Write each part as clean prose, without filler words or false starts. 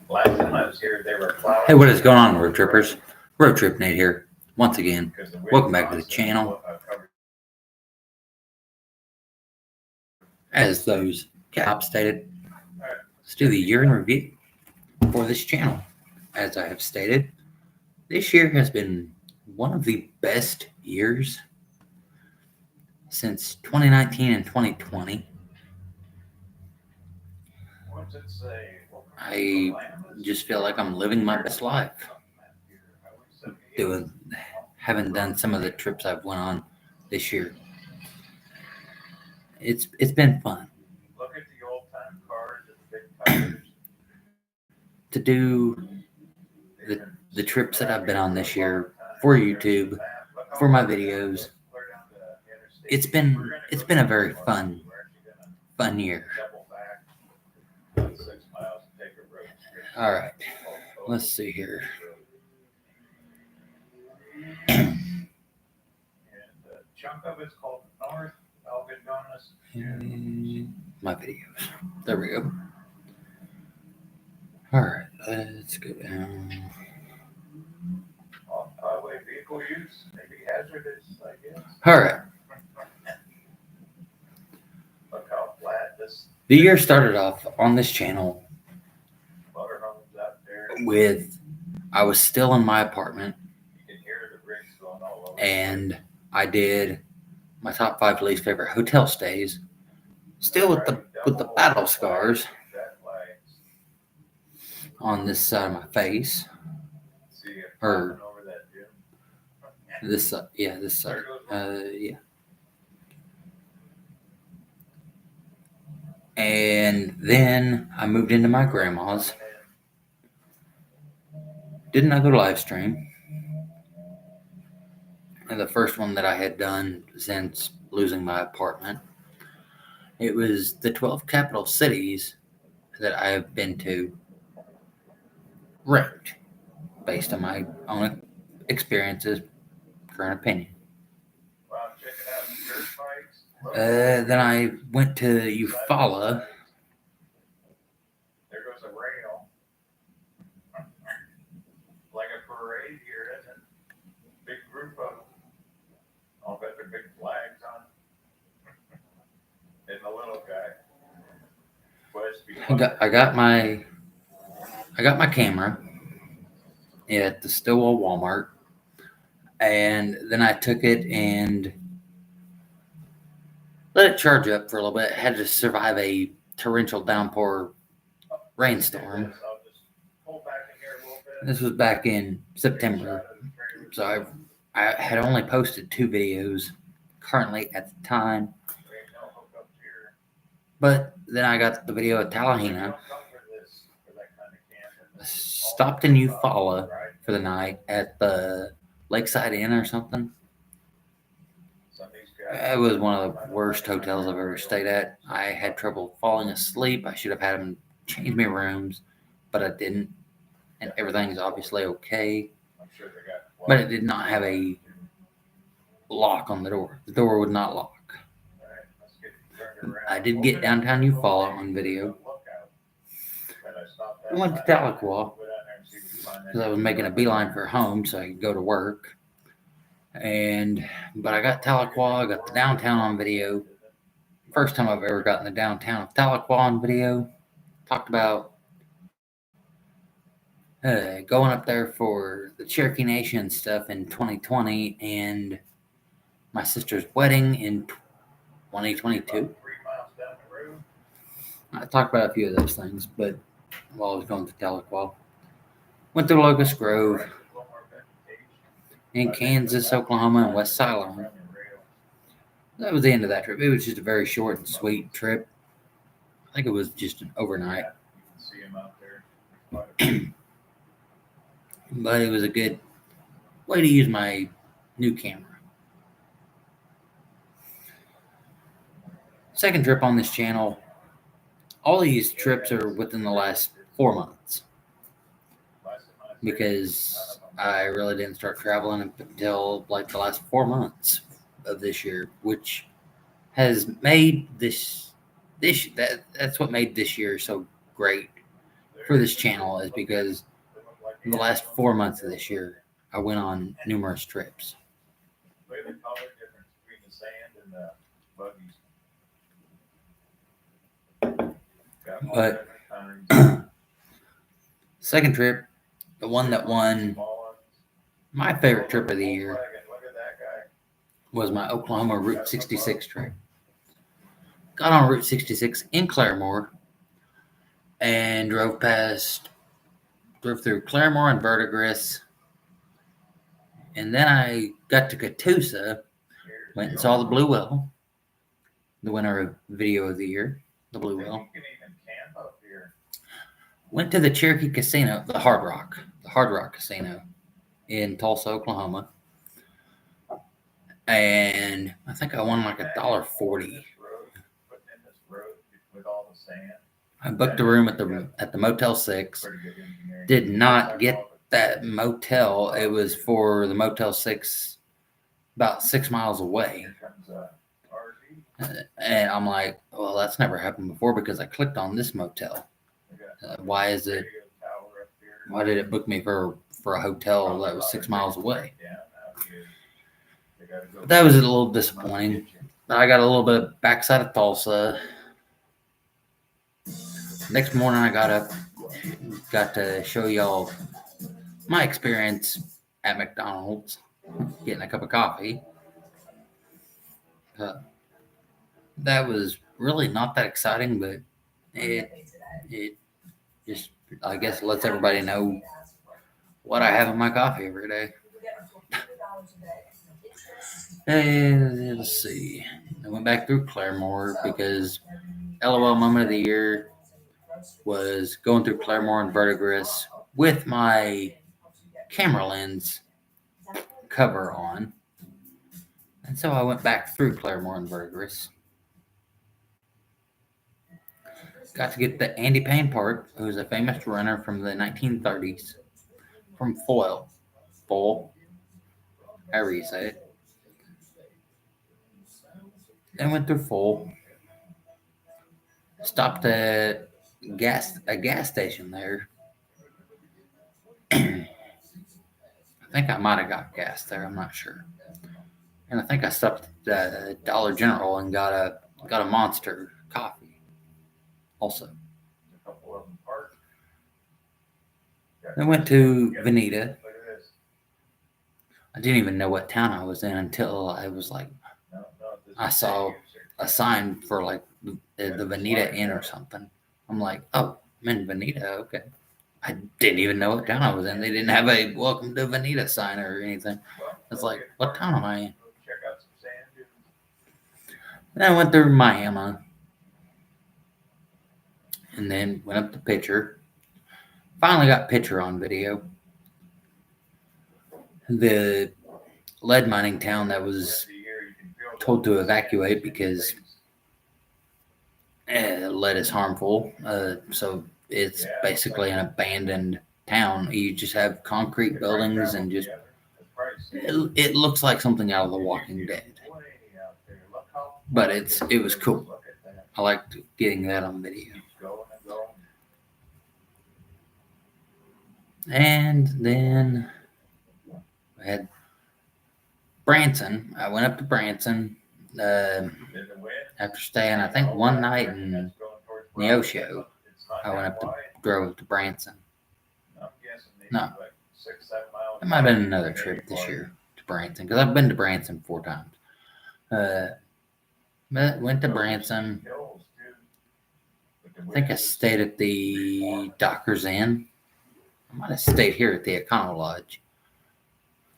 Last time I was here, they were plowing. Hey, what is going on, Road Trippers? Road Trip Nate here. Once again, welcome back to the channel. As those caps stated, let's do the year in review for this channel. As I have stated, this year has been one of the best years since 2019 and 2020. What's it say? I just feel like I'm living my best life. Haven't done some of the trips I've went on this year. It's been fun Look at the old time cars and the big tires. to do the trips that I've been on this year for YouTube, for my videos. It's been a very fun year. All right, let's see here. Chunk of it's called North Algodones. My videos. There we go. All right, let's go down. Off-highway vehicle use, maybe hazardous, I guess. All right. Look how flat this The year started off on this channel motorhome's out there. with I was still in my apartment You can hear the bricks going all over. and I did my top 5 least favorite hotel stays, still with the battle scars on this side of my face, or this side, this side, And then I moved into my grandma's. Did not go to live stream. And the first one that I had done since losing my apartment. It was the 12 capital cities that I have been to, ranked based on my own experiences, current opinion. Then I went to Eufaula. There goes a rail. Like a parade here, isn't it? Big group of them. I'll bet their big flags on. And the little guy. I got my camera at the Stillwell Walmart, and then I took it and let it charge up for a little bit. Had to survive a torrential downpour rainstorm. This was back in September, so I had only posted 2 videos currently at the time. But then I got the video of Tallahena. Stopped in Eufaula for the night at the Lakeside Inn or something. It was one of the worst hotels I've ever stayed at. I had trouble falling asleep. I should have had them change me rooms, but I didn't. And everything's obviously okay. But it did not have a lock on the door. The door would not lock. I did get downtown Eufaula on video. I went to Tahlequah because I was making a beeline for home so I could go to work. But I got Tahlequah, I got the downtown on video. First time I've ever gotten the downtown of Tahlequah on video. Talked about going up there for the Cherokee Nation stuff in 2020 and my sister's wedding in 2022. I talked about a few of those things, but while I was going to Tahlequah, went to Locust Grove, in Kansas, Oklahoma, and West Siloam. That was the end of that trip. It was just a very short and sweet trip. I think it was just an overnight. But it was a good way to use my new camera. Second trip on this channel. All these trips are within the last 4 months. Because I really didn't start traveling until like the last 4 months of this year, which has made this that's what made this year so great for this channel, is because in the last 4 months of this year, I went on numerous trips. Look at the color difference between the sand and the buggies. Got all But- different kinds. Second trip, the one that won Small ones. my favorite trip of the year, Volkswagen, look at that guy. was my Oklahoma Route 66 trip. Got on Route 66 in Claremore and drove through Claremore and Verdigris. And then I got to Catoosa, Here's went and the saw the old Blue Whale, the winner of Video of the Year, the Blue one. Whale. You can even camp up here. Went to the Cherokee Casino, the Hard Rock Casino in Tulsa, Oklahoma. And I think I won like $1.40. Putting in this road with all the sand. I booked a room at the Motel 6. Pretty good engineering. Did not get that motel. It was for the Motel 6 about 6 miles away. Here comes RV. And I'm like, well, that's never happened before, because I clicked on this motel. We got Why is it? radio tower up here. Why did it book me for a hotel that was 6 miles away? Yeah, out here. They gotta go. That was a little disappointing. I got a little bit of backside of Tulsa. Next morning, I got to show y'all my experience at McDonald's, getting a cup of coffee. That was really not that exciting, but it just, I guess, lets everybody know what I have in my coffee every day. And let's see. I went back through Claremore because LOL moment of the year was going through Claremore and Verdigris with my camera lens cover on. And so I went back through Claremore and Verdigris. Got to get the Andy Payne part, who was a famous runner from the 1930s, from Foyle, however you say it. Then went through Foyle, stopped at a gas station there. I think I might have got gas there. I'm not sure. And I think I stopped at Dollar General and got a Monster coffee. Also, A couple of them parked. I went to Veneta. Look at this. I didn't even know what town I was in until I was like, No, this I is saw the user. a sign for like the Veneta Inn or something. I'm like, oh, I'm in Veneta. Okay. I didn't even know what town I was in. They didn't have a welcome to Veneta sign or anything. Well, It's go like, get what parked. town am I in? Go check out some sand dunes. Then I went through Miami and then went up to Pitcher. Finally got Pitcher on video. The lead mining town that was Once a year, you can feel told to the evacuate sand because dunes. lead is harmful. So it's basically an abandoned town. You just have concrete buildings and just it looks like something out of The Walking Dead. But it was cool. I liked getting that on video. And then I had Branson. I went up to Branson after staying, I think, one night in Neosho. I went up to drove to Branson. No. It might have been another trip this year to Branson, because I've been to Branson 4 times. Went to Branson. I think I stayed at the Dockers Inn. I might have stayed here at the Econo Lodge.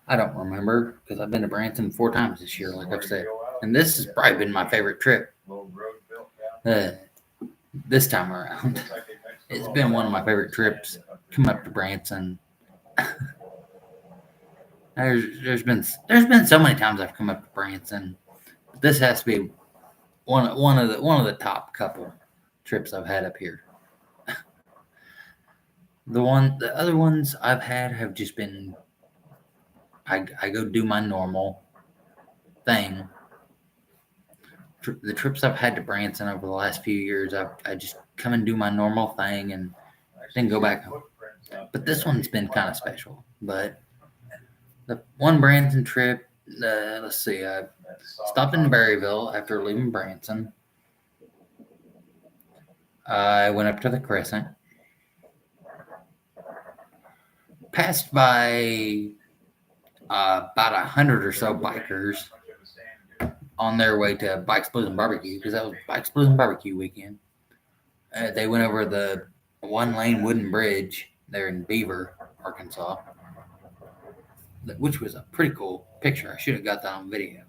I don't remember, because I've been to Branson 4 times this year, like I've said. And this has probably been my favorite trip this time around. It's been one of my favorite trips. Come up to Branson. There's been so many times I've come up to Branson. But this has to be one of the top couple trips I've had up here. The other ones I've had have just been I go do my normal thing the trips I've had to Branson over the last few years, I just come and do my normal thing and then go back home. But this one's been kind of special. But the one Branson trip, let's see, I stopped in Berryville after leaving Branson. I went up to the Crescent, passed by about 100 or so bikers on their way to Bikes, Blues, and Barbecue, because that was Bikes, Blues, and Barbecue weekend. They went over the one-lane wooden bridge there in Beaver, Arkansas, which was a pretty cool picture. I should have got that on video.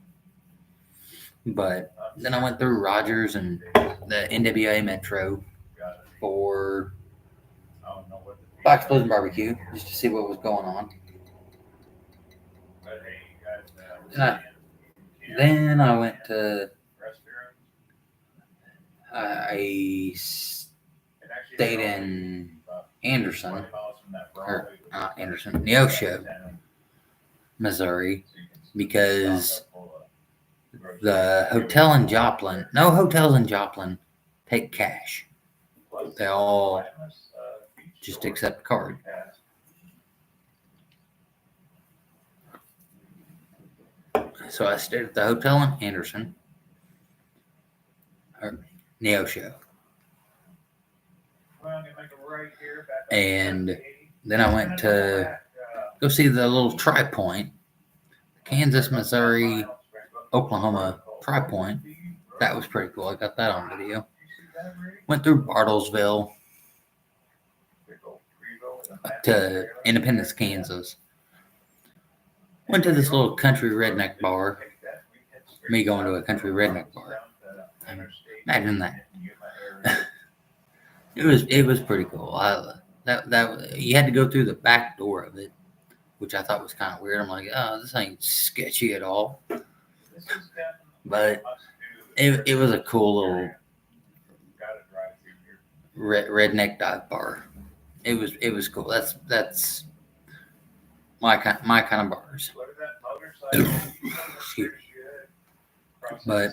But then I went through Rogers and the NWA Metro for Bikes, Blues, and Barbecue, just to see what was going on. Then I went to I stayed in Anderson, or not Anderson, Neosho, Missouri, because the hotel in Joplin, no hotels in Joplin take cash. They all just accept card. So I stayed at the hotel in Anderson, or Neosho. And then I went to go see the little Tri-Point, Kansas, Missouri, Oklahoma Tri-Point. That was pretty cool. I got that on video. Went through Bartlesville to Independence, Kansas. Went to this little country redneck bar. Me going to a country redneck bar. Imagine that. It was pretty cool. That you had to go through the back door of it, which I thought was kind of weird. I'm like, oh, this ain't sketchy at all. But it was a cool little redneck dive bar. It was cool. That's my kind of bars. But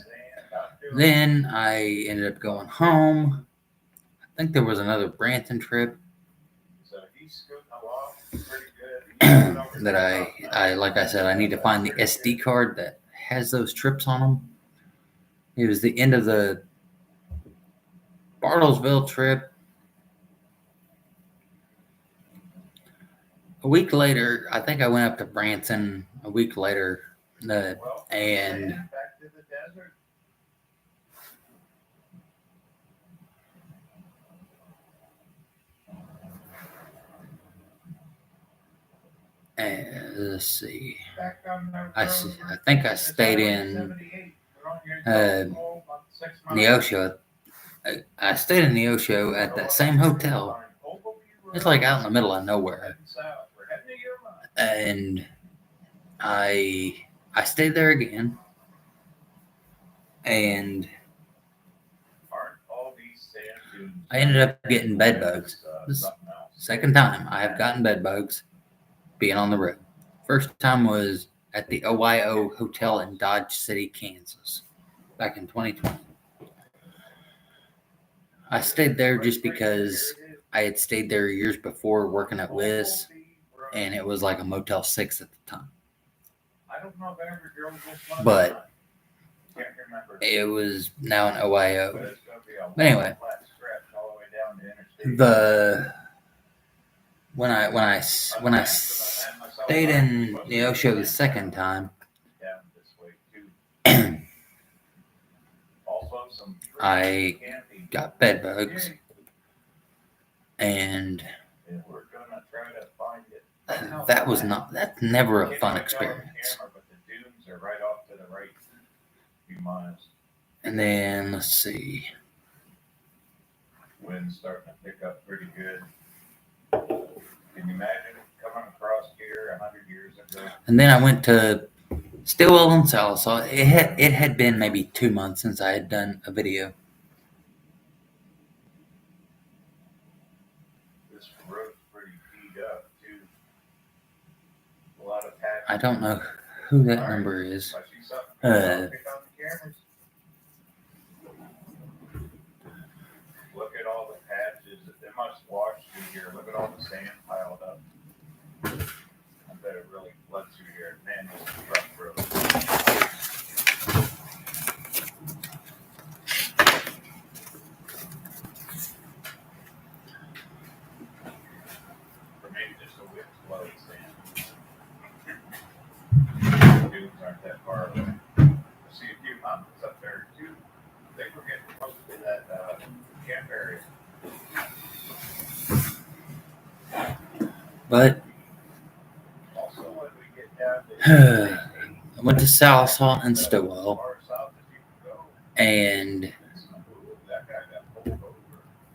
then I ended up going home. I think there was another Branson trip that I like I said, I need to find the SD card that has those trips on them. It was the end of the Bartlesville trip. A week later, I think I went up to Branson a week later, and let's see. I think I stayed in Neosho. I stayed in Neosho at that same hotel. It's like out in the middle of nowhere. And I stayed there again. And I ended up getting bed bugs. This is the second time I have gotten bed bugs being on the road. First time was at the OYO Hotel in Dodge City, Kansas, back in 2020. I stayed there just because I had stayed there years before working at Wiz, and it was like a Motel 6 at the time. But it was now an OYO. But anyway, when I stayed in Neosho the second time, I got bed bugs, and that's never a fun experience. And then let's see. Wind's starting to pick up pretty good. Can you imagine coming across here 100 years ago? And then I went to Stillwell and Sallisaw. It had been maybe 2 months since I had done a video. This road's pretty beat up too. A lot of I don't know who that number is. here. Look at all the sand piled up. I bet it really floods through here. Man, this is a rough road. Or maybe just a whip flow of sand. Dunes aren't that far away. I see a few mountains up there too. I think we're getting close to that camp area. But Also, when we get down to I went to Sallisaw and Stillwell, far south as you can go, and that guy got pulled over.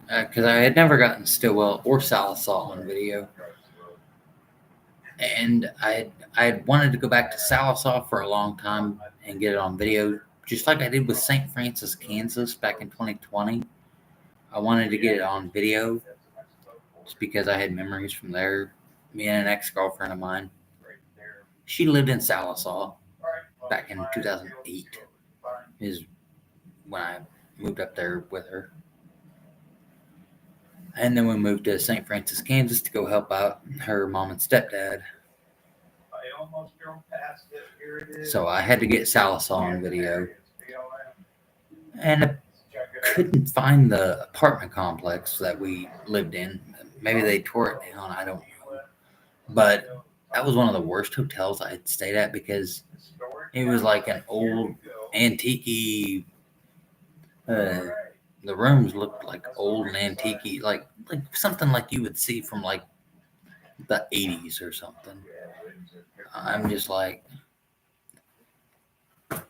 because I had never gotten Stillwell or Sallisaw on video, and I had wanted to go back to Sallisaw for a long time and get it on video, just like I did with St. Francis, Kansas back in 2020. I wanted to get it on video just because I had memories from there. Me and an ex-girlfriend of mine, she lived in Sallisaw back in 2008 is when I moved up there with her. And then we moved to St. Francis, Kansas to go help out her mom and stepdad. I almost drove past it. Here it is. So I had to get Sallisaw on video. And I couldn't find the apartment complex that we lived in. Maybe they tore it down, I don't know. But that was one of the worst hotels I had stayed at because it was like an old antique-y, the rooms looked like old and antique-y, like something like you would see from like the 80s or something. I'm just like,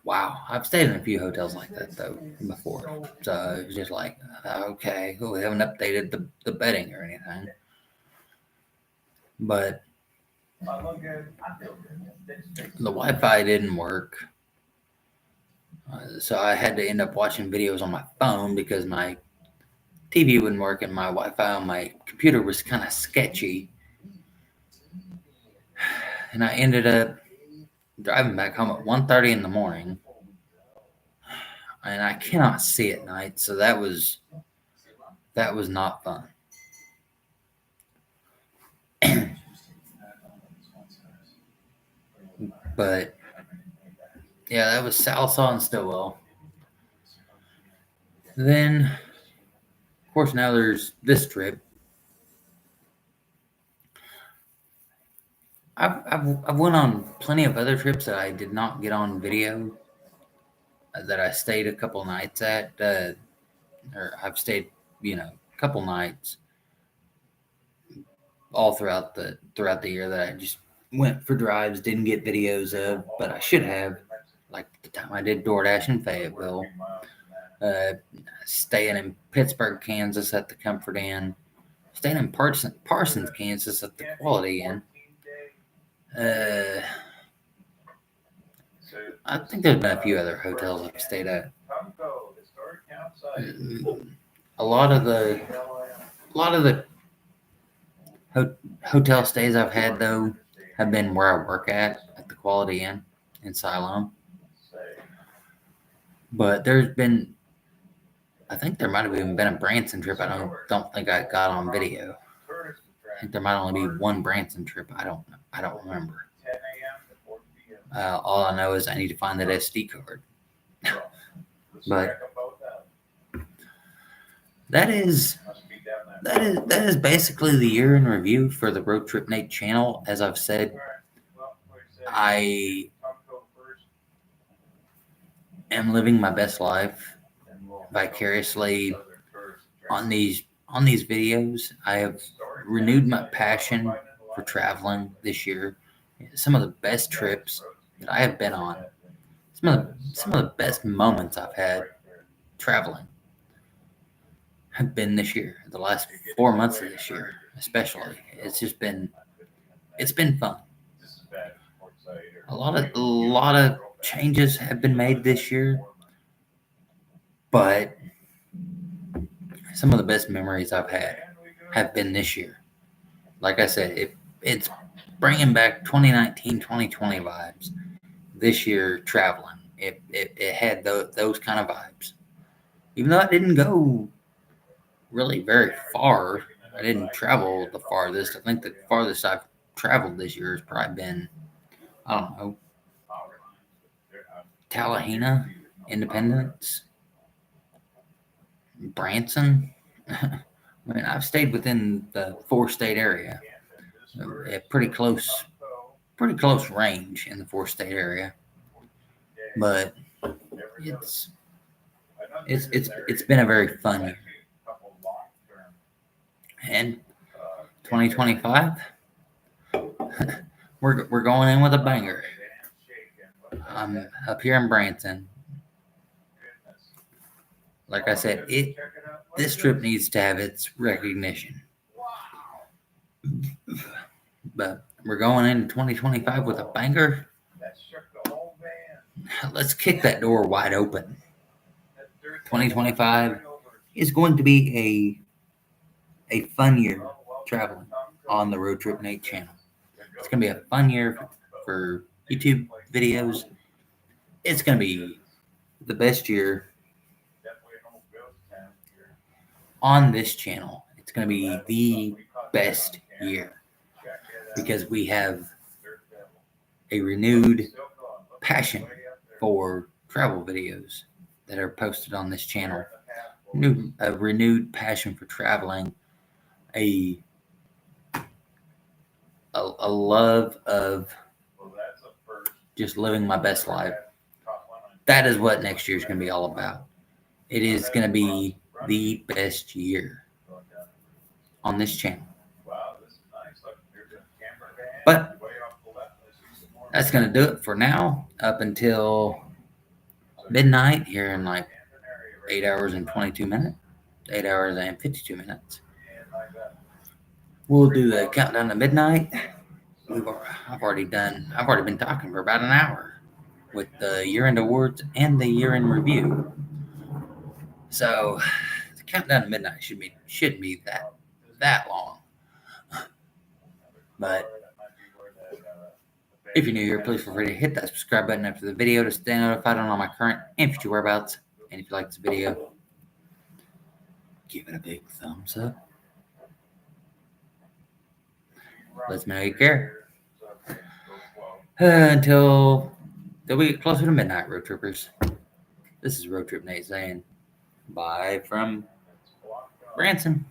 wow. I've stayed in a few hotels like that though before. So it was just like, okay, we haven't updated the bedding or anything. But the Wi-Fi didn't work. So I had to end up watching videos on my phone because my TV wouldn't work and my Wi-Fi on my computer was kind of sketchy. And I ended up driving back home at 1:30 in the morning. And I cannot see at night, so that was not fun. But yeah, that was Sallisaw and Stillwell. Then, of course, now there's this trip. I've went on plenty of other trips that I did not get on video. That I stayed a couple nights at, or I've stayed, a couple nights all throughout the year that I just went for drives, didn't get videos of, but I should have. Like the time I did DoorDash in Fayetteville, staying in Pittsburgh, Kansas at the Comfort Inn, staying in Parsons, Kansas at the Quality Inn. I think there's been a few other hotels I've stayed at. A lot of the hotel stays I've had though have been where I work at the Quality Inn in Siloam. But there's been, I think there might have even been a Branson trip I don't think I got on video. I think there might only be one Branson trip. I don't remember. All I know is I need to find that SD card. But that is basically the year in review for the Road Trip Nate channel. As I've said, I am living my best life vicariously on these videos. I have renewed my passion for traveling this year. Some of the best trips that I have been on, some of the best moments I've had traveling have been this year, the last 4 months of this year, especially. It's been fun. A lot of changes have been made this year, but some of the best memories I've had have been this year. Like I said, it's bringing back 2019, 2020 vibes. This year traveling, it had those kind of vibes. Even though I didn't go really very far, I didn't travel the farthest. I think the farthest I've traveled this year has probably been, I don't know, Tallahena, Independence, Branson. I mean, I've stayed within the 4-state area, pretty close range in the 4-state area. But it's been a very fun year. And 2025, we're going in with a banger. I'm up here in Branson. Like I said, this trip needs to have its recognition. But we're going into 2025 with a banger. Let's kick that door wide open. 2025 is going to be a fun year traveling on the Road Trip Nate channel. It's going to be a fun year for YouTube videos. It's going to be the best year on this channel. It's going to be the best year because we have a renewed passion for travel videos that are posted on this channel. A renewed passion for traveling, a love of just living my best life. That is what next year is going to be all about. It is going to be the best year on this channel. But that's going to do it for now, up until midnight here in like 8 hours and 22 minutes, 8 hours and 52 minutes. We'll do the countdown to midnight. I've already been talking for about an hour with the year-end awards and the year-end review. So the countdown to midnight shouldn't be that long. But if you're new here, please feel free to hit that subscribe button after the video to stay notified on all my current and future whereabouts. And if you like this video, give it a big thumbs up. Let me know you care. Until we get closer to midnight, road trippers. This is Road Trip Nate saying bye from Branson.